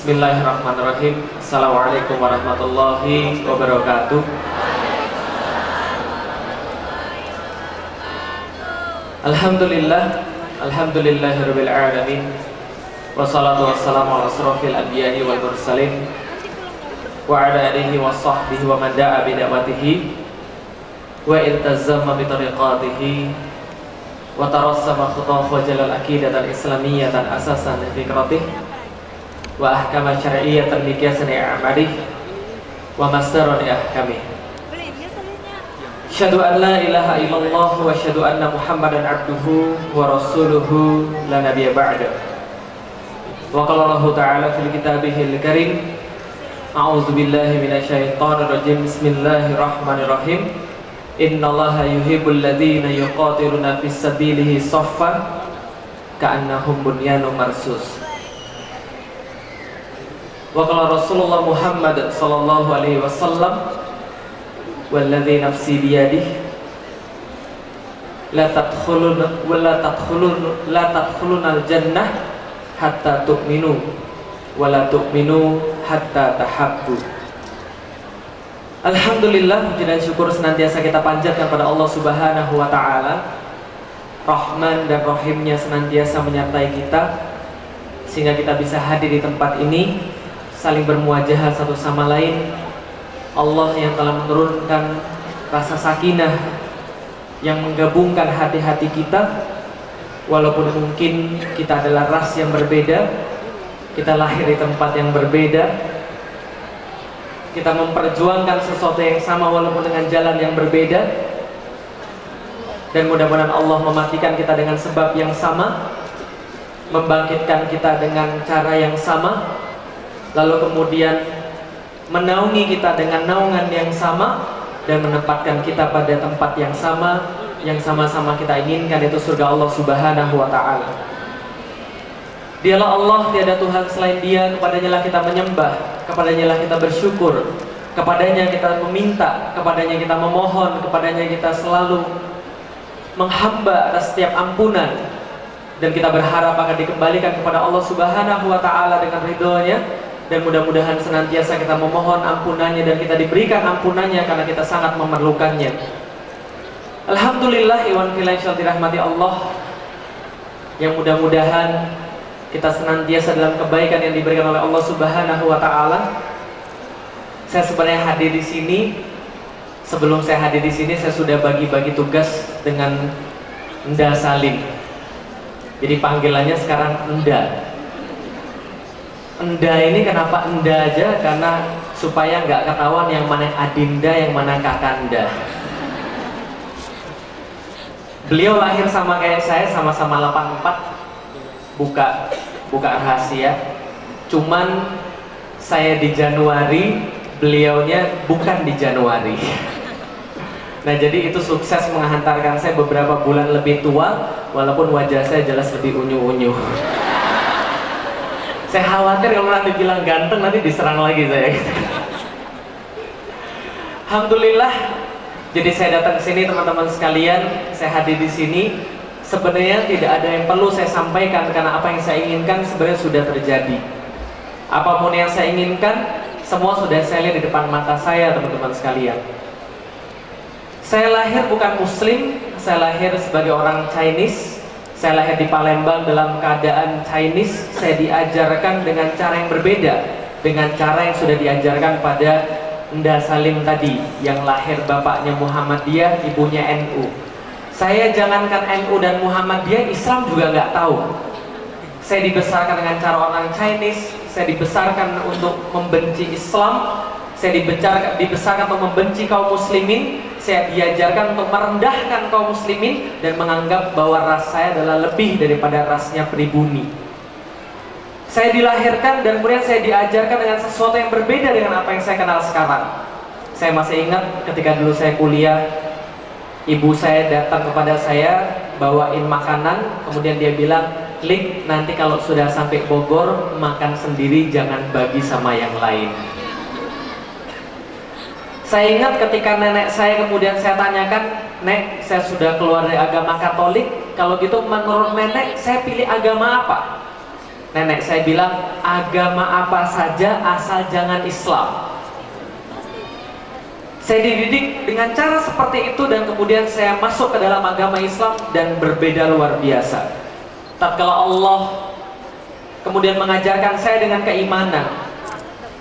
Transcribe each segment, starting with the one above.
Bismillahirrahmanirrahim. Assalamualaikum warahmatullahi wabarakatuh. Alhamdulillahirabbil alamin. Wassalatu wassalamu ala asrofil anbiya'i wal mursalin wa ala alihi wa sahbihi wa man da'a bi da'watihi wa iltazama bi tariqatihi wa tarassama khutah wa jalal aqidatan islamiyatan asasan li fikratihi wa ahkama syar'iyyatan li qiyasani a'malih wa masdaran li ahkamih. Asyhadu an la ilaha illallah wa asyhadu anna Muhammadan abduhu wa rasuluhu la nabiyya ba'da. Wa qala Allah ta'ala fil kitabihil karim, a'udzu billahi minasyaitonir rajim. Bismillahirrahmanirrahim. Innallaha yuhibbul ladzina yuqatiluna fis sabilihi shaffan ka'annahum bunyanun marsus. Wa qala Rasulullah Muhammad sallallahu alaihi wasallam, walladzi nafsi biyadihi la tadkhulunal jannah hatta tu'minu wa la tu'minu hatta tahabbu. Alhamdulillah, puji dan syukur senantiasa kita panjatkan pada Allah Subhanahu wa taala. Rahman dan Rahimnya senantiasa menyertai kita sehingga kita bisa hadir di tempat ini, saling bermuajahah satu sama lain. Allah yang telah menurunkan rasa sakinah yang menggabungkan hati-hati kita. Walaupun mungkin kita adalah ras yang berbeda, kita lahir di tempat yang berbeda, kita memperjuangkan sesuatu yang sama walaupun dengan jalan yang berbeda. Dan mudah-mudahan Allah mematikan kita dengan sebab yang sama, membangkitkan kita dengan cara yang sama, lalu kemudian menaungi kita dengan naungan yang sama dan menempatkan kita pada tempat yang sama, yang sama-sama kita inginkan, yaitu surga Allah Subhanahu wa ta'ala. Dialah Allah, tiada Tuhan selain Dia, kepadanya lah kita menyembah, kepadanya lah kita bersyukur, kepadanya kita meminta, kepadanya kita memohon, kepadanya kita selalu menghamba atas setiap ampunan, dan kita berharap akan dikembalikan kepada Allah Subhanahu wa ta'ala dengan ridhonya. Dan mudah-mudahan senantiasa kita memohon ampunannya dan kita diberikan ampunannya karena kita sangat memerlukannya. Alhamdulillah, iwan fillah dirahmati Allah, yang mudah-mudahan kita senantiasa dalam kebaikan yang diberikan oleh Allah Subhanahu wa ta'ala. Saya sebenarnya hadir di sini, sebelum saya hadir di sini saya sudah bagi-bagi tugas dengan Enda Salim. Jadi panggilannya sekarang Enda. Enda ini kenapa Enda aja? Karena supaya nggak ketahuan yang mana adinda, yang mana kakanda. Beliau lahir sama kayak saya, sama-sama 84. Buka rahasia. Cuman saya di Januari, beliaunya bukan di Januari. Nah, jadi itu sukses menghantarkan saya beberapa bulan lebih tua, walaupun wajah saya jelas lebih unyu-unyu. Saya khawatir kalau nanti bilang ganteng nanti diserang lagi saya. Alhamdulillah, jadi saya datang ke sini teman-teman sekalian, saya hadir di sini. Sebenarnya tidak ada yang perlu saya sampaikan karena apa yang saya inginkan sebenarnya sudah terjadi. Apapun yang saya inginkan, semua sudah saya lihat di depan mata saya, teman-teman sekalian. Saya lahir bukan Muslim, saya lahir sebagai orang Chinese. Saya lahir di Palembang dalam keadaan Chinese. Saya diajarkan dengan cara yang berbeda dengan cara yang sudah diajarkan pada Enda Salim tadi, yang lahir bapaknya Muhammadiyah, ibunya NU. Saya jangankan NU dan Muhammadiyah, Islam juga nggak tahu. Saya dibesarkan dengan cara orang Chinese. Saya dibesarkan untuk membenci Islam. Saya dibesarkan untuk membenci kaum muslimin. Saya diajarkan untuk merendahkan kaum muslimin dan menganggap bahwa ras saya adalah lebih daripada rasnya pribumi. Saya dilahirkan dan kemudian saya diajarkan dengan sesuatu yang berbeda dengan apa yang saya kenal sekarang. Saya masih ingat ketika dulu saya kuliah, ibu saya datang kepada saya bawain makanan, kemudian dia bilang, "Lik, nanti kalau sudah sampai Bogor makan sendiri, jangan bagi sama yang lain." Saya ingat ketika nenek saya kemudian saya tanyakan, "Nek, saya sudah keluar dari agama Katolik, kalau gitu menurut nenek saya pilih agama apa?" Nenek saya bilang, agama apa saja asal jangan Islam. Saya dididik dengan cara seperti itu dan kemudian saya masuk ke dalam agama Islam dan berbeda luar biasa. Tatkala Allah kemudian mengajarkan saya dengan keimanan,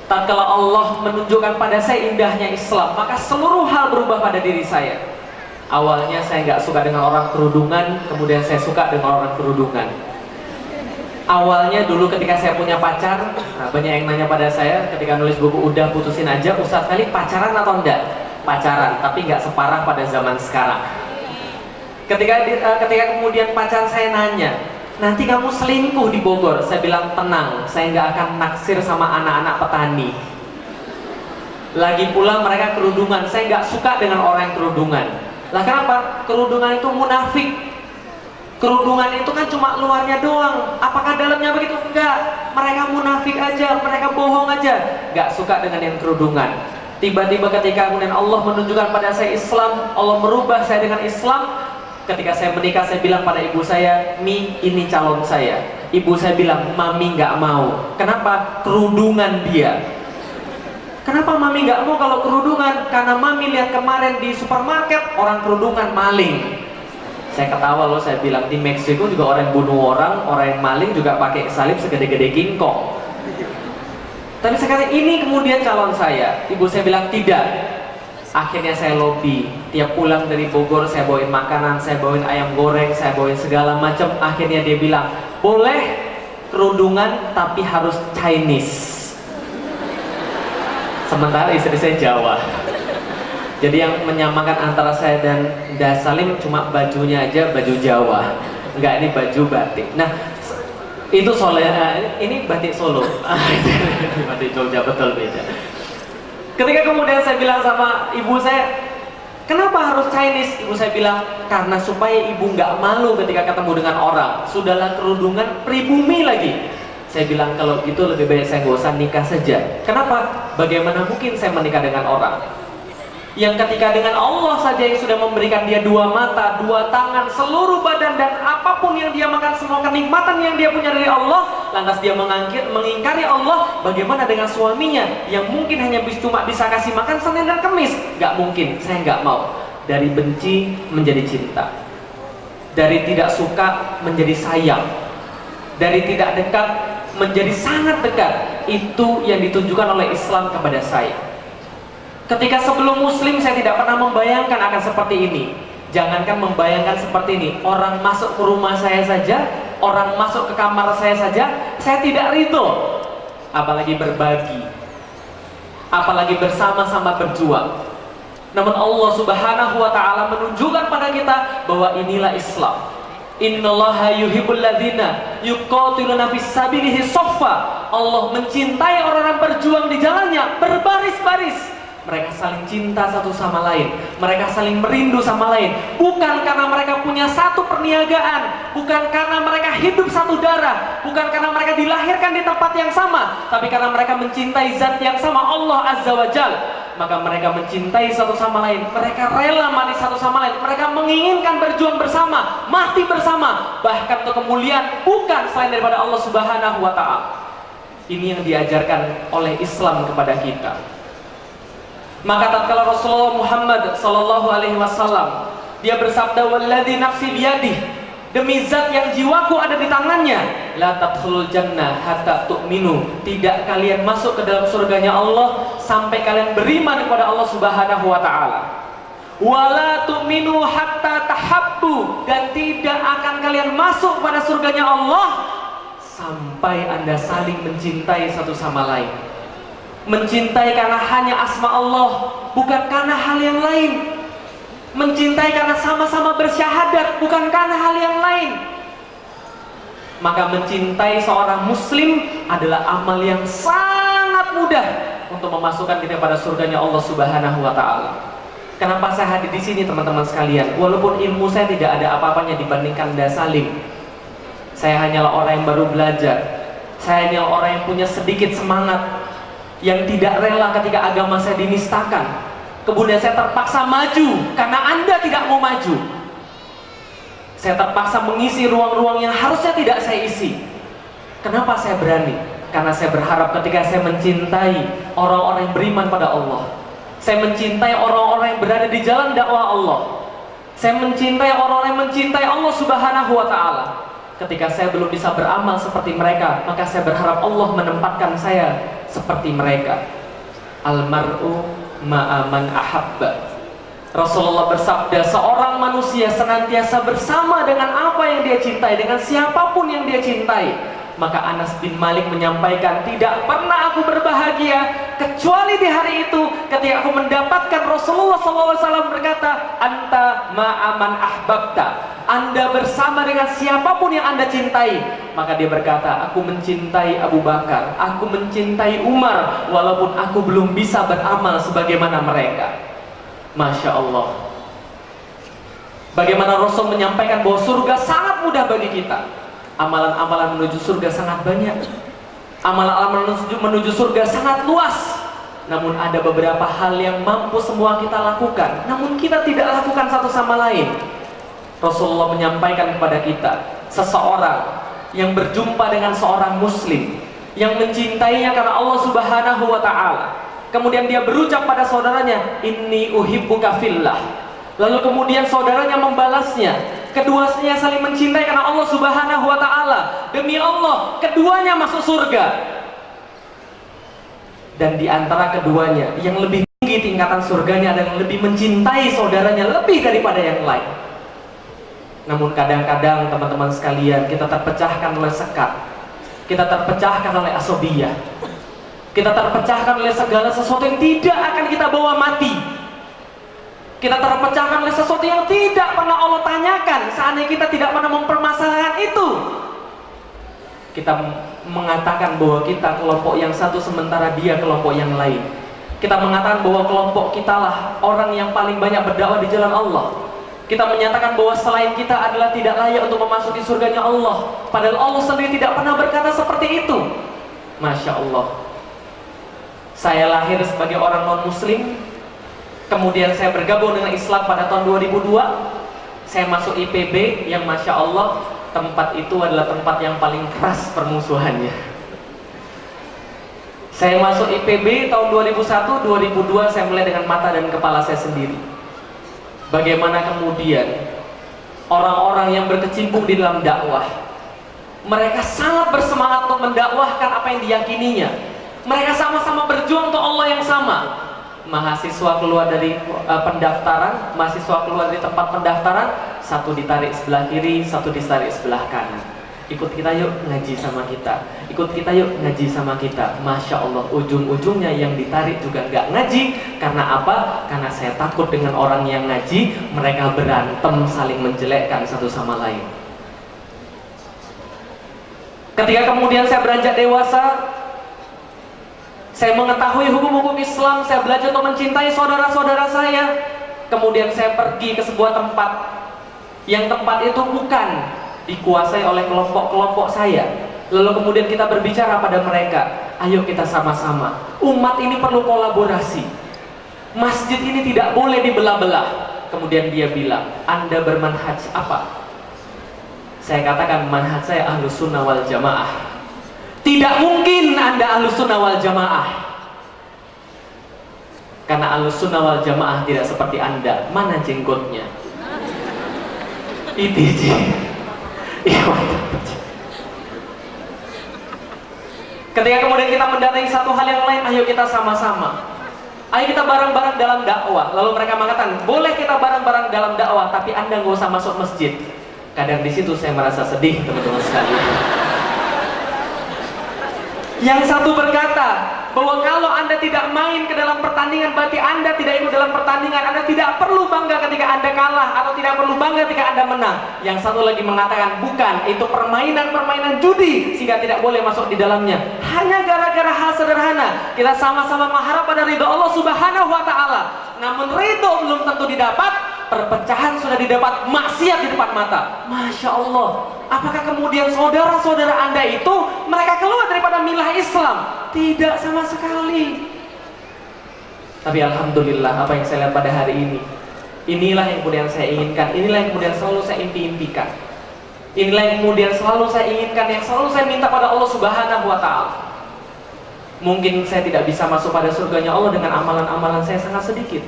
tatkala Allah menunjukkan pada saya indahnya Islam, maka seluruh hal berubah pada diri saya. Awalnya saya nggak suka dengan orang kerudungan, kemudian saya suka dengan orang kerudungan. Awalnya dulu ketika saya punya pacar, nah banyak yang nanya pada saya ketika nulis buku Udah Putusin Aja, Ustadz Felix pacaran atau enggak? Pacaran, tapi nggak separah pada zaman sekarang. Ketika kemudian pacar saya nanya, nanti kamu selingkuh di Bogor, saya bilang tenang, saya nggak akan naksir sama anak-anak petani. Lagi pula mereka kerudungan, saya nggak suka dengan orang yang kerudungan. Lah kenapa? Kerudungan itu munafik. Kerudungan itu kan cuma luarnya doang. Apakah dalamnya begitu? Enggak. Mereka munafik aja, mereka bohong aja. Enggak suka dengan yang kerudungan. Tiba-tiba ketika kemudian Allah menunjukkan pada saya Islam, Allah merubah saya dengan Islam. Ketika saya menikah, saya bilang pada ibu saya, Mi, ini calon saya. Ibu saya bilang, Mami nggak mau. Kenapa? Kerudungan dia. Kenapa Mami nggak mau kalau kerudungan? Karena Mami lihat kemarin di supermarket orang kerudungan maling. Saya ketawa loh, saya bilang di Meksiko juga orang yang bunuh orang yang maling juga pakai salib segede-gede King Kong. Tapi sekarang ini kemudian calon saya. Ibu saya bilang tidak. Akhirnya saya lobby. Tiap pulang dari Bogor saya bawain makanan, saya bawain ayam goreng, saya bawain segala macam. Akhirnya dia bilang, boleh kerudungan tapi harus Chinese. Sementara istri saya Jawa. Jadi yang menyamakan antara saya dan Da Salim cuma bajunya aja, baju Jawa. Enggak, ini baju batik. Nah, itu ini batik Solo. Batik Jogja, betul beda. Ketika kemudian saya bilang sama ibu saya, kenapa harus Chinese? Ibu saya bilang, karena supaya ibu nggak malu ketika ketemu dengan orang. Sudahlah kerudungan, pribumi lagi. Saya bilang, kalau gitu lebih baik saya nggak usah nikah saja. Kenapa? Bagaimana mungkin saya menikah dengan orang yang ketika dengan Allah saja yang sudah memberikan dia dua mata, dua tangan, seluruh badan dan apapun yang dia makan, semua kenikmatan yang dia punya dari Allah, lantas dia mengingkari Allah. Bagaimana dengan suaminya yang mungkin hanya cuma bisa kasih makan Senin dan Kamis? Gak mungkin, saya gak mau. Dari benci menjadi cinta, dari tidak suka menjadi sayang, dari tidak dekat menjadi sangat dekat. Itu yang ditunjukkan oleh Islam kepada saya. Ketika sebelum muslim saya tidak pernah membayangkan akan seperti ini. Jangankan membayangkan seperti ini, orang masuk ke rumah saya saja, orang masuk ke kamar saya saja, saya tidak ridho. Apalagi berbagi, apalagi bersama-sama berjuang. Namun Allah Subhanahu wa ta'ala menunjukkan pada kita bahwa inilah Islam. Innallaha yuhibbul ladzina yuqatiluna fis sabilihi shaffa. Allah mencintai orang-orang berjuang di jalannya berbaris-baris. Mereka saling cinta satu sama lain, mereka saling merindu sama lain, bukan karena mereka punya satu perniagaan, bukan karena mereka hidup satu darah, bukan karena mereka dilahirkan di tempat yang sama, tapi karena mereka mencintai zat yang sama, Allah Azza wa Jal. Maka mereka mencintai satu sama lain, mereka rela mati satu sama lain, mereka menginginkan berjuang bersama, mati bersama, bahkan untuk kemuliaan bukan selain daripada Allah Subhanahu wa ta'ala. Ini yang diajarkan oleh Islam kepada kita. Maka tatkala Rasulullah Muhammad sallallahu alaihi wasallam dia bersabda, walladzi nafsi biyadih, demi zat yang jiwaku ada di tangannya, la tadkhulul jannah hatta tu'minu, tidak kalian masuk ke dalam surganya Allah sampai kalian beriman kepada Allah Subhanahu wa taala. Wala tu'minu hatta tahabbu, dan tidak akan kalian masuk pada surganya Allah sampai Anda saling mencintai satu sama lain. Mencintai karena hanya asma Allah, bukan karena hal yang lain. Mencintai karena sama-sama bersyahadat, bukan karena hal yang lain. Maka mencintai seorang muslim adalah amal yang sangat mudah untuk memasukkan kita pada surganya Allah Subhanahu wa ta'ala. Kenapa saya hadir di sini teman-teman sekalian? Walaupun ilmu saya tidak ada apa-apanya dibandingkan Da Salim. Saya hanyalah orang yang baru belajar. Saya hanyalah orang yang punya sedikit semangat, yang tidak rela ketika agama saya dinistakan. Kemudian saya terpaksa maju karena Anda tidak mau maju. Saya terpaksa mengisi ruang-ruang yang harusnya tidak saya isi Kenapa saya berani? Karena saya berharap ketika saya mencintai orang-orang yang beriman pada Allah, saya mencintai orang-orang yang berada di jalan dakwah Allah, saya mencintai orang-orang yang mencintai Allah Subhanahu wa Ta'ala. Ketika saya belum bisa beramal seperti mereka, maka saya berharap Allah menempatkan saya seperti mereka. Almar'u ma'aman ahabba. Rasulullah bersabda, seorang manusia senantiasa bersama dengan apa yang dia cintai, dengan siapapun yang dia cintai. Maka Anas bin Malik menyampaikan, tidak pernah aku berbahagia kecuali di hari itu ketika aku mendapatkan Rasulullah SAW berkata, anta ma'aman ahbabta, Anda bersama dengan siapapun yang Anda cintai. Maka dia berkata, aku mencintai Abu Bakar, aku mencintai Umar, walaupun aku belum bisa beramal sebagaimana mereka. Masya Allah. Bagaimana Rasul menyampaikan bahwa surga sangat mudah bagi kita. Amalan-amalan menuju surga sangat banyak. Amalan-amalan menuju surga sangat luas. Namun ada beberapa hal yang mampu semua kita lakukan, namun kita tidak lakukan satu sama lain. Rasulullah menyampaikan kepada kita, seseorang yang berjumpa dengan seorang muslim yang mencintainya karena Allah Subhanahu wa Ta'ala, kemudian dia berucap pada saudaranya, inni uhibbuka fillah. Lalu kemudian saudaranya membalasnya, keduanya saling mencintai karena Allah Subhanahu wa Ta'ala. Demi Allah, keduanya masuk surga. Dan di antara keduanya, yang lebih tinggi tingkatan surganya adalah lebih mencintai saudaranya lebih daripada yang lain. Namun kadang-kadang teman-teman sekalian, kita terpecahkan oleh sekat, kita terpecahkan oleh asobiyah, kita terpecahkan oleh segala sesuatu yang tidak akan kita bawa mati. Kita terpecahkan oleh sesuatu yang tidak pernah Allah tanyakan. Seandainya kita tidak pernah mempermasalahkan itu, kita mengatakan bahwa kita kelompok yang satu sementara dia kelompok yang lain. Kita mengatakan bahwa kelompok kita lah orang yang paling banyak berdakwah di jalan Allah. Kita menyatakan bahwa selain kita adalah tidak layak untuk memasuki surganya Allah, padahal Allah sendiri tidak pernah berkata seperti itu. Masya Allah. Saya lahir sebagai orang non-muslim, kemudian saya bergabung dengan Islam pada tahun 2002. Saya masuk IPB yang Masya Allah, tempat itu adalah tempat yang paling keras permusuhannya. Saya masuk IPB tahun 2001, 2002 saya mulai dengan mata dan kepala saya sendiri. Bagaimana kemudian orang-orang yang berkecimpung di dalam dakwah, mereka sangat bersemangat untuk mendakwahkan apa yang diyakininya. Mereka sama-sama berjuang untuk Allah yang sama. Mahasiswa keluar dari pendaftaran, mahasiswa keluar dari tempat pendaftaran, satu ditarik sebelah kiri, satu ditarik sebelah kanan. Ikut kita yuk ngaji sama kita, ikut kita yuk ngaji sama kita. Masya Allah, ujung-ujungnya yang ditarik juga nggak ngaji. Karena apa? Karena saya takut dengan orang yang ngaji, mereka berantem saling menjelekkan satu sama lain. Ketika kemudian saya beranjak dewasa, saya mengetahui hukum-hukum Islam, saya belajar untuk mencintai saudara-saudara saya. Kemudian saya pergi ke sebuah tempat, yang tempat itu bukan dikuasai oleh kelompok-kelompok saya. Lalu kemudian kita berbicara pada mereka, ayo kita sama-sama, umat ini perlu kolaborasi, masjid ini tidak boleh dibelah-belah. Kemudian dia bilang, Anda bermanhaj apa? Saya katakan, manhaj saya Ahlus Sunnah wal Jamaah. Tidak mungkin Anda Ahlus Sunnah wal Jamaah, karena Ahlus Sunnah wal Jamaah tidak seperti Anda. Mana jenggotnya? ITJ. Ketika kemudian kita mendatangi satu hal yang lain, ayo kita sama-sama, ayo kita bareng-bareng dalam dakwah. Lalu mereka mengatakan, boleh kita bareng-bareng dalam dakwah, tapi Anda nggak usah masuk masjid. Kadang di situ saya merasa sedih, teman-teman sekalian. Yang satu berkata bahwa kalau Anda tidak main ke dalam pertandingan, berarti Anda tidak ikut dalam pertandingan. Anda tidak perlu bangga ketika Anda kalah, atau tidak perlu bangga ketika Anda menang. Yang satu lagi mengatakan, bukan, itu permainan-permainan judi, sehingga tidak boleh masuk di dalamnya. Hanya gara-gara hal sederhana, kita sama-sama mengharap pada ridho Allah Subhanahu wa Ta'ala. Namun ridho belum tentu didapat, perpecahan sudah didapat, maksiat di depan mata. Masya Allah. Apakah kemudian saudara-saudara Anda itu mereka keluar daripada milah Islam? Tidak sama sekali. Tapi alhamdulillah, apa yang saya lihat pada hari ini, inilah yang kemudian saya inginkan, inilah yang kemudian selalu saya impi-impikan. Inilah yang kemudian selalu saya inginkan, yang selalu saya minta pada Allah Subhanahu wa Ta'ala. Mungkin saya tidak bisa masuk pada surganya Allah dengan amalan-amalan saya sangat sedikit.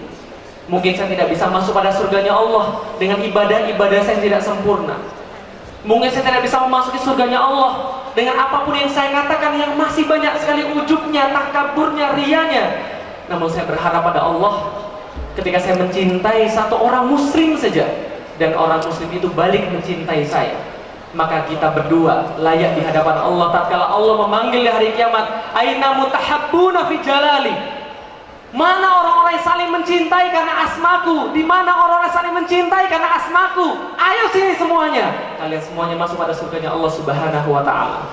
Mungkin saya tidak bisa masuk pada surganya Allah dengan ibadah-ibadah saya yang tidak sempurna. Mungkin saya tidak bisa memasuki surganya Allah dengan apapun yang saya katakan yang masih banyak sekali ujubnya, takaburnya, rianya. Namun saya berharap pada Allah, ketika saya mencintai satu orang muslim saja, dan orang muslim itu balik mencintai saya, maka kita berdua layak di hadapan Allah tatkala Allah memanggil di hari kiamat, aina mutahabbuna fi jalali. Mana orang-orang yang saling mencintai karena asmaku? Di mana orang-orang yang saling mencintai karena asmaku? Ayo sini semuanya. Kalian semuanya masuk pada surganya Allah Subhanahu wa Ta'ala.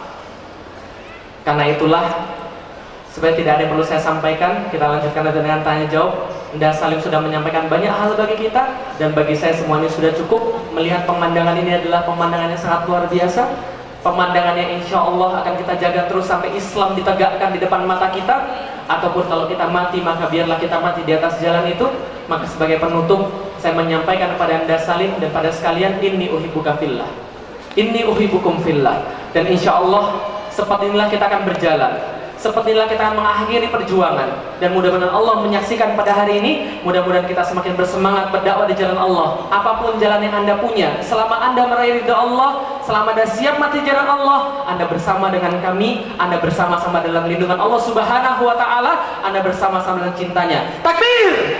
Karena itulah, sebenarnya tidak ada yang perlu saya sampaikan. Kita lanjutkan dengan tanya jawab. Nda Salim sudah menyampaikan banyak hal bagi kita, dan bagi saya semuanya sudah cukup. Melihat pemandangan ini adalah pemandangan yang sangat luar biasa, pemandangan yang insya Allah akan kita jaga terus sampai Islam ditegakkan di depan mata kita. Ataupun kalau kita mati, maka biarlah kita mati di atas jalan itu. Maka sebagai penutup, saya menyampaikan kepada Nda Salim dan pada sekalian, inni uhibbuka fillah, inni uhibbukum fillah. Dan insya Allah seperti inilah kita akan berjalan, seperti inilah kita akan mengakhiri perjuangan. Dan mudah-mudahan Allah menyaksikan pada hari ini, mudah-mudahan kita semakin bersemangat berdakwah di jalan Allah. Apapun jalan yang Anda punya, selama Anda meraih ridha Allah, selama Anda siap mati jalan Allah, Anda bersama dengan kami, Anda bersama-sama dalam lindungan Allah Subhanahu wa Ta'ala, Anda bersama-sama dengan cintanya. Takbir!